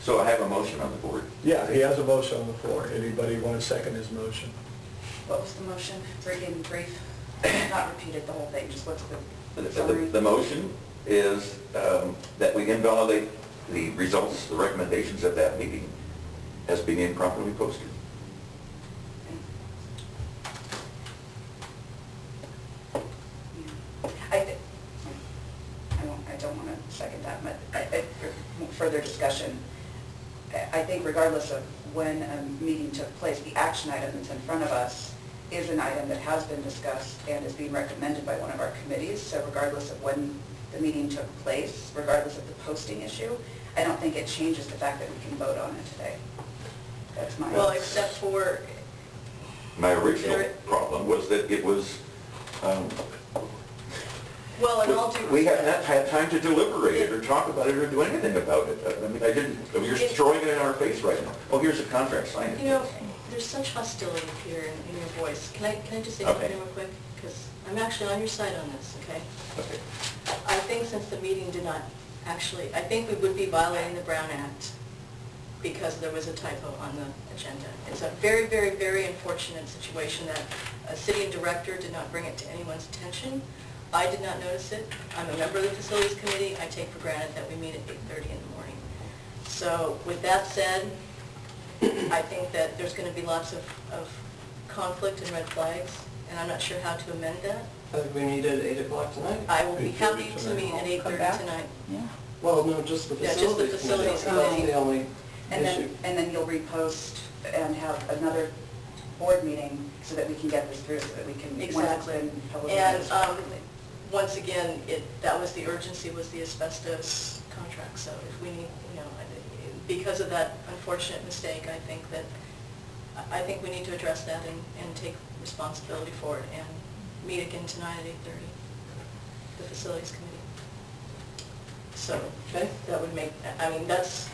So I have a motion on the board. Yeah, he has a motion on the floor. Anybody want to second his motion? What was the motion? In brief, not repeated the whole thing, just what's the summary? The motion is that we invalidate the results, the recommendations of that meeting as being improperly posted. I don't want to second that, but further discussion. I think regardless of when a meeting took place, the action item that's in front of us is an item that has been discussed and is being recommended by one of our committees. So regardless of when the meeting took place, regardless of the posting issue, I don't think it changes the fact that we can vote on it today. That's my... Well, except for... My original problem was that it was... well, and all due we have not had time to deliberate it or talk about it or do anything about it. I mean, you're throwing it in our face right now. Oh, here's a contract, sign it. You know, there's such hostility here in your voice. Can I just say something real quick? Because I'm actually on your side on this, okay? Okay. I think since the meeting did not actually, I think we would be violating the Brown Act because there was a typo on the agenda. It's a very, very, very unfortunate situation that a city director did not bring it to anyone's attention. I did not notice it. I'm a member of the Facilities Committee. I take for granted that we meet at 8:30 in the morning. So with that said, I think that there's going to be lots of conflict and red flags, and I'm not sure how to amend that. I think we meet at 8 o'clock tonight. I will be happy to meet at 8:30 tonight. Yeah. Well, no, just the Yeah, just the facilities facilities committee. That's committee. the only And issue. then you'll repost and have another board meeting so that we can get this through, so that we can... Exactly. publish And this. once again, that was the urgency, was the asbestos contract. So if we need, because of that unfortunate mistake, I think we need to address that and take responsibility for it and meet again tonight at 8:30, the Facilities Committee. So that would make, I mean, that's...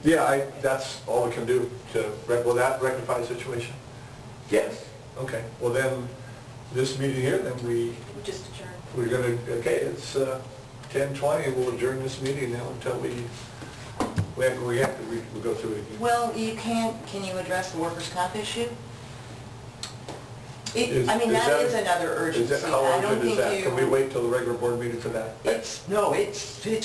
Yeah, that's all we can do to, will that rectify the situation? Yes. Okay, well then, this meeting here, then We just adjourn. we're going to, okay, it's 10:20, we'll adjourn this meeting now until we we'll go through it again. Well, can you address the workers' comp issue? That is another urgency. How I don't urgent is think that? Can we wait till the regular board meeting for that? It's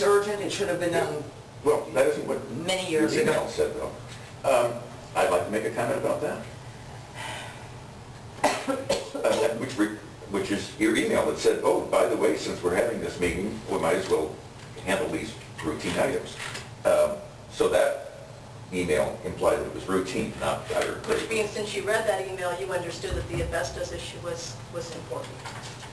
urgent, it should have been done Well, that isn't what many years the ago. email said, though. I'd like to make a comment about that. Which is your email that said, oh, by the way, since we're having this meeting, we might as well handle these routine items. So that email implied that it was routine, not dire. Which means since you read that email, you understood that the asbestos issue was important.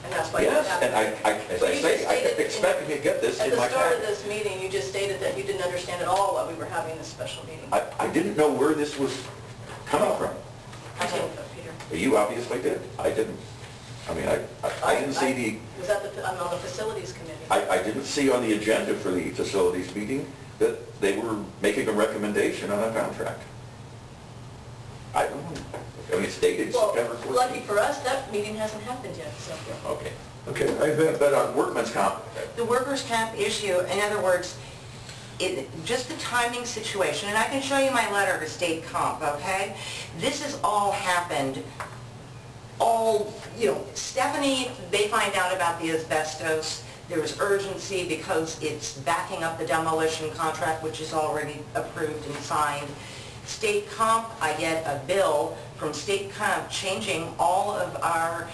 And that's why you Yes, have and as I say, I expected to get this in my At the start of packet. this meeting, you just stated that you didn't understand at all why we were having this special meeting. I didn't know where this was coming from. I did, Peter. You obviously did. I didn't. I mean, I didn't see the... Was that I'm on the Facilities Committee. I didn't see on the agenda for the facilities meeting that they were making a recommendation on a contract. I don't know. I mean, it's dated September 14th. Lucky for us, that meeting hasn't happened yet, so. Okay. Okay, But on workman's comp, The workers' comp issue, in other words, just the timing situation, and I can show you my letter to state comp, okay? This has all happened, Stephanie, they find out about the asbestos. There was urgency because it's backing up the demolition contract, which is already approved and signed. State comp, I get a bill from state comp changing all of our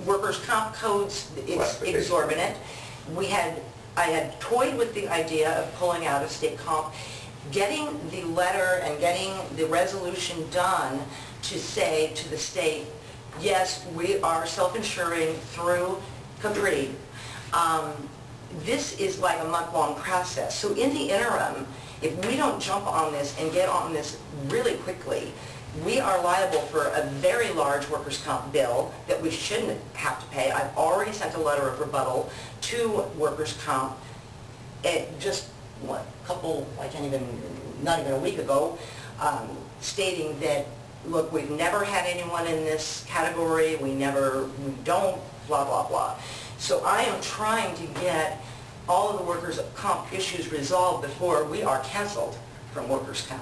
workers' comp codes. It's exorbitant. I had toyed with the idea of pulling out of state comp, getting the letter and getting the resolution done to say to the state, yes, we are self-insuring through Capri. This is like a month-long process. So in the interim, if we don't jump on this and get on this really quickly, we are liable for a very large workers' comp bill that we shouldn't have to pay. I've already sent a letter of rebuttal to workers' comp not even a week ago, stating that, look, we've never had anyone in this category, we don't, blah, blah, blah. So I am trying to get all of the workers' comp issues resolved before we are canceled from workers' comp.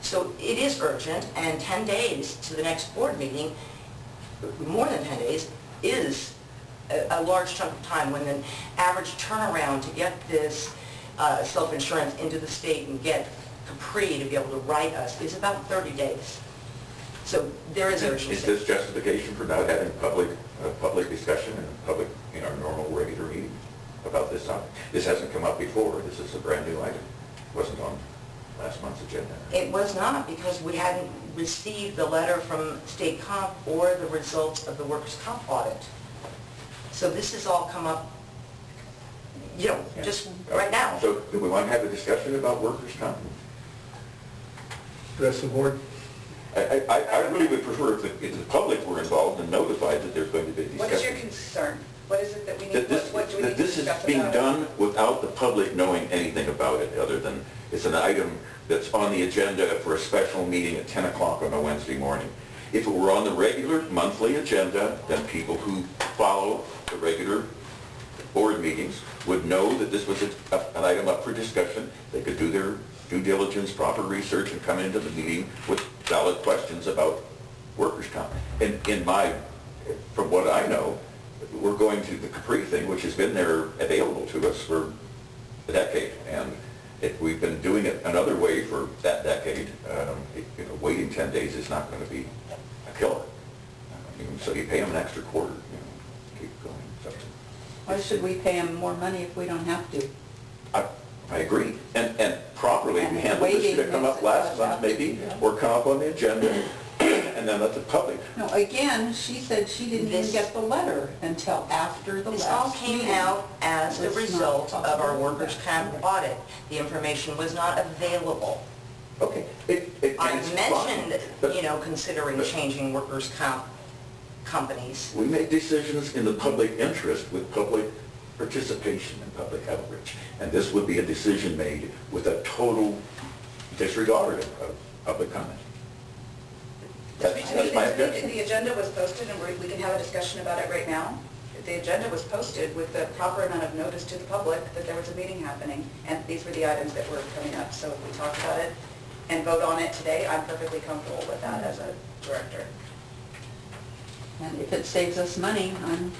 So it is urgent, and 10 days to the next board meeting, more than 10 days, is a large chunk of time, when the average turnaround to get this self-insurance into the state and get Capri to be able to write us is about 30 days. So there is urgency. Is this justification for not having public discussion and public, in our normal regular meeting about this topic? This hasn't come up before. This is a brand new item. It wasn't on last month's agenda. It was not, because we hadn't received the letter from state comp or the results of the workers' comp audit. So this has all come up, just right now. So do we want to have a discussion about workers' comp? Rest of the board? I really would prefer if the public were involved and notified that there's going to be a discussion. What is your concern? What is it that we need, That what do we need to this is discuss being about it? done without the public knowing anything about it, other than it's an item that's on the agenda for a special meeting at 10 o'clock on a Wednesday morning. If it were on the regular monthly agenda, then people who follow the regular board meetings would know that this was an item up for discussion. They could do their due diligence, proper research, and come into the meeting with valid questions about workers' comp. And from what I know, we're going to the Capri thing, which has been there available to us for a decade. And if we've been doing it another way for that decade, waiting 10 days is not going to be a killer. So you pay them an extra quarter, keep going. So, Why should we pay them more money if we don't have to? I agree. And properly And handle this, waiting should have come makes up it last less month maybe, active, or come up on the agenda, and then let the public. No, again, she said she didn't even This- get the letter until after the This all last came meeting. out as a Let's not result talk of our about workers' that. comp audit. The information was not available. Okay. I it's mentioned, fine, but considering changing workers' comp companies. we make decisions in the public interest with public participation and public outreach. And this would be a decision made with a total disregard of public comment. That's my objection. The agenda was posted, and we can have a discussion about it right now. The agenda was posted with the proper amount of notice to the public that there was a meeting happening, and these were the items that were coming up. So if we talk about it and vote on it today, I'm perfectly comfortable with that as a director. And if it saves us money, I'm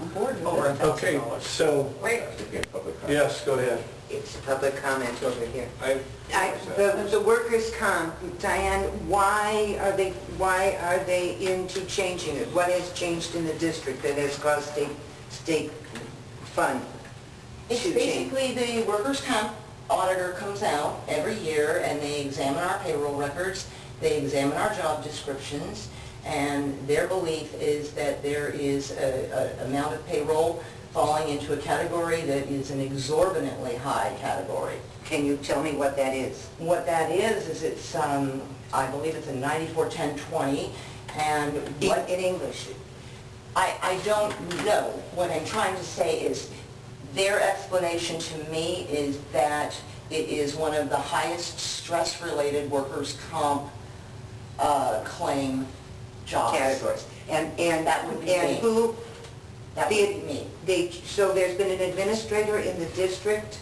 on board with Over it. Okay, so, Wait, Again, public comment. yes, go ahead. It's a public comment over here. I, The workers' comp, Diane, why are they into changing it? What has changed in the district that has caused state fund It's to change? basically the workers' comp auditor comes out every year and they examine our payroll records, they examine our job descriptions, and their belief is that there is a amount of payroll falling into a category that is an exorbitantly high category. Can you tell me what that is? What that is it's, I believe it's a 94-10-20, and what... In English? I don't know. What I'm trying to say is, their explanation to me is that it is one of the highest stress-related workers' comp claim jobs. Categories. And That would be and me. who? That would be me. So there's been an administrator in the district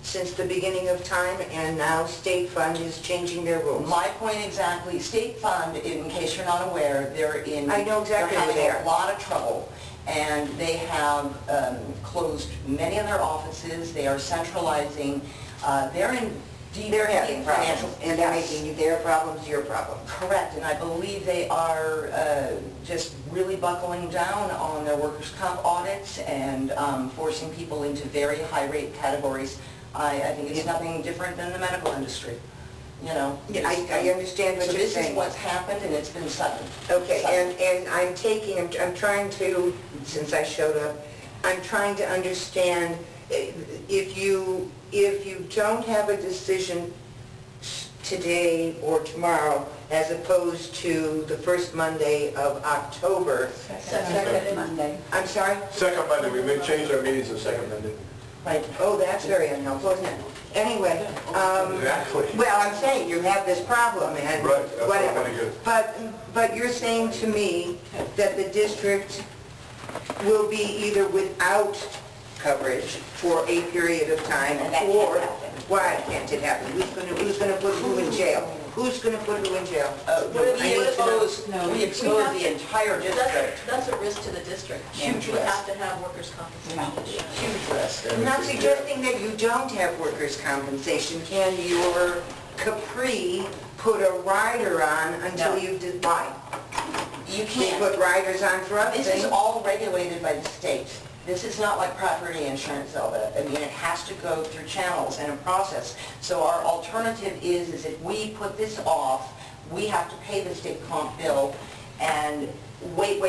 since the beginning of time, and now state fund is changing their rules. My point exactly, State Fund, in case you're not aware, I know exactly they're where they having are. a lot of trouble, and they have closed many of their offices. They are centralizing. They're in deep They're having financial... problems, and they're Yes. making their problems your problem. Correct, and I believe they are just really buckling down on their workers' comp audits and forcing people into very high-rate categories. I think it's nothing different than the medical industry, Yeah, I understand what So you're this is saying. what's happened, and it's been sudden. Okay, Sudden. and I'm trying to, since I showed up, I'm trying to understand if you don't have a decision today or tomorrow, as opposed to the first Monday of October. Second Monday. I'm sorry? second Monday, we may change our meetings to second Monday. Right. Oh, that's very unhelpful, isn't it? Anyway, Exactly. well, I'm saying you have this problem and Right, that's what I whatever. wanna get. But you're saying to me that the district will be either without coverage for a period of time, And that can't or, happen. why can't it happen? Who's gonna put who in jail? Who's gonna put who in jail? We expose the entire district. That's a risk to the district. Huge We risk. have to have workers' compensation. Huge risk. I'm not suggesting that you don't have workers' compensation. Can your Capri put a rider on until No. you did, why? You They can't. put riders on for other This things. is all regulated by the state. This is not like property insurance, Zelda. I mean, it has to go through channels and a process. So our alternative is if we put this off, we have to pay the state comp bill and wait,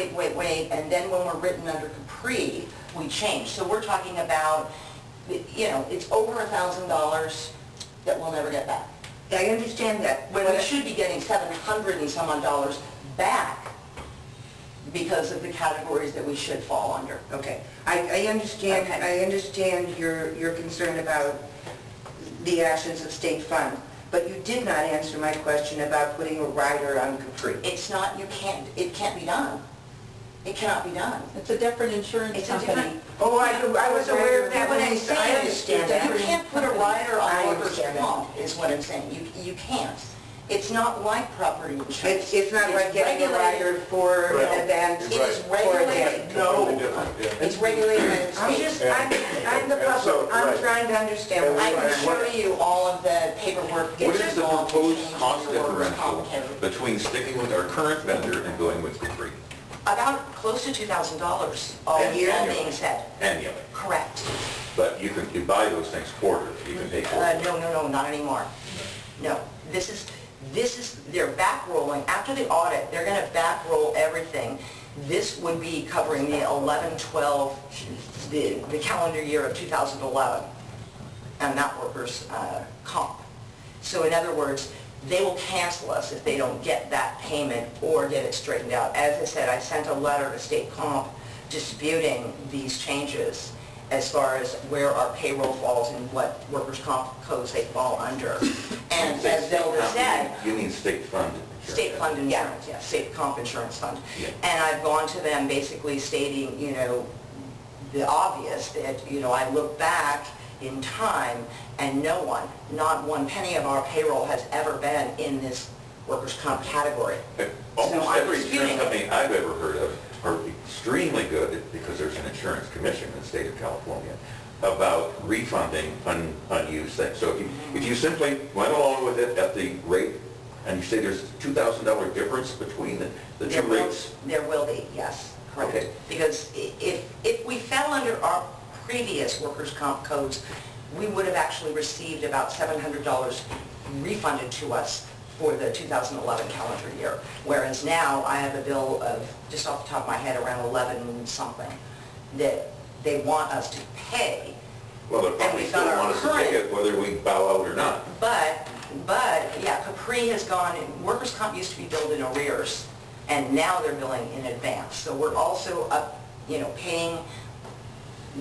and then when we're written under Capri, we change. So we're talking about, it's over $1,000 that we'll never get back. I understand that. When we should be getting 700 and some odd dollars back because of the categories that we should fall under. Okay, I understand, Okay. I understand your concern about the actions of state fund, but you did not answer my question about putting a rider on Capri. It's not, it can't be done. It cannot be done. It's a different insurance It's a company. different. Oh, I was aware of that What when I'm I saying understand is, that. you can't put a rider I on workers' understand that. comp, is what I'm saying. You can't. It's not like property insurance. It's not like getting a regulated. rider for an event It is for a day. regulated. No. It's regulated by the I'm state. just, I'm the And so, public, I'm right. trying to understand I what's can going on. show you all of the paperwork. What is the involved proposed in cost changing your workers' differential comp code. between sticking with our current vendor and going with Capri About close to $2,000, all being said. annually? Correct. But you buy those things quarterly, you can pay quarterly. No, not anymore. No, this is, they're back rolling. After the audit, they're going to back roll everything. This would be covering the 11-12, the calendar year of 2011, and not workers' comp. So in other words, they will cancel us if they don't get that payment or get it straightened out. As I said, I sent a letter to state comp disputing these changes as far as where our payroll falls and what workers' comp codes they fall under. And as Zelda said, You mean state fund? state fund insurance, yeah, state comp insurance fund. Yeah. And I've gone to them basically stating, the obvious, that, I look back in time and no one, not one penny of our payroll has ever been in this workers' comp category. Almost I'm every disputing insurance it. company I've ever heard of are extremely good, because there's an insurance commission in the state of California, about refunding unused things. So if you simply went along with it at the rate, and you say there's a $2,000 difference between the two rates? There will be, yes, correct. Okay. Because if we fell under our previous workers' comp codes, we would have actually received about $700 refunded to us for the 2011 calendar year. Whereas now, I have a bill of, just off the top of my head, around 11 something that they want us to pay. Well, they And probably we've still got our want us to current- pay it whether we bow out or not. But, yeah, Capri has gone, workers' comp used to be billed in arrears, and now they're billing in advance. So we're also up, paying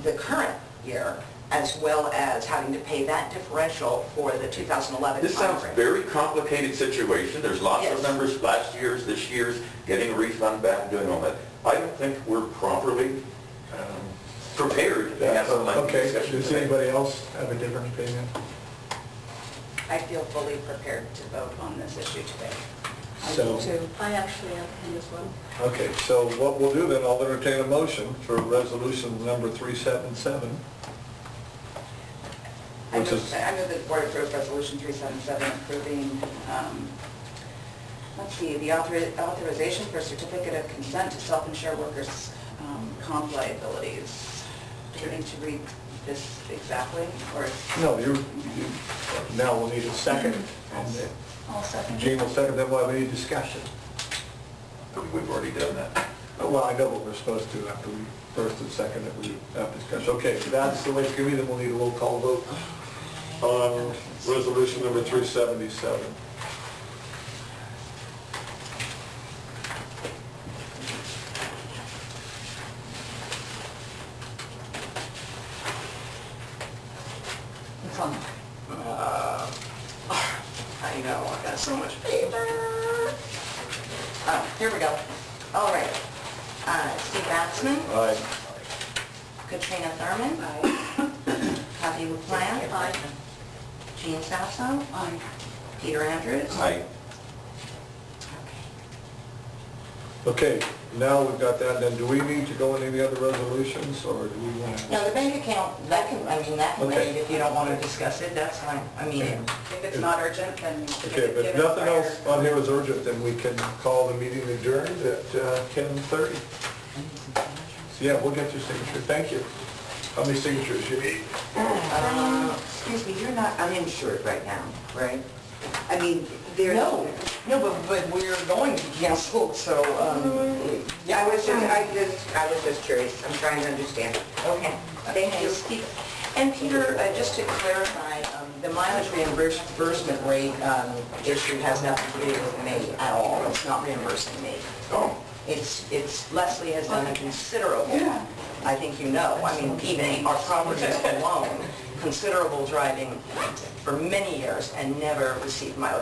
the current year, as well as having to pay that differential for the 2011 This sounds timeframe. very complicated situation. There's lots of Yes. numbers, last year's, this year's, getting a refund back, doing all that. I don't think we're properly prepared to have a lengthy Okay, discussion does today. anybody else have a different opinion? I feel fully prepared to vote on this issue today. So, I actually have one as well. okay, so what we'll do then, I'll entertain a motion for resolution number 377. I Which move is, that the board approves resolution 377 approving, the authorization for certificate of consent to self-insure workers' comp liabilities. Do we need to read this exactly, or? no, now we'll need a second. And I'll second. Jean will second, then we'll have any discussion. We've already done that. Well, I know what we're supposed to after we first and second that we have discussion. Okay, if that's the way it's going to be, then we'll need a roll call vote on resolution number 377. It's on. I know, I've got so much paper. Oh, here we go. All right. Steve Baxman, Aye. Katrina Thurman. Kathy LaPlante. Aye. Jean Sasso. Aye. Peter Andrews. I, Okay, now we've got that, then do we need to go in any other resolutions, or do we want to? Now, the bank account, that can Okay. wait if you don't want to discuss it, that's fine. I mean, If it's not urgent, then. Okay, but give if it nothing prior- else on here is urgent, then we can call the meeting adjourned at 10:30. So yeah, we'll get your signature, thank you. How many signatures you need? Excuse me, you're not uninsured right now, right? I mean, there's... no, but we're going to cancel, so, I was just curious. I'm trying to understand. okay. Thank you. And Peter, just to clarify, the mileage reimbursement rate issue has nothing to do with me at all. It's not reimbursing me. oh, It's, Leslie has done a considerable, I think you know, I mean, even our properties alone, considerable driving for many years and never received mileage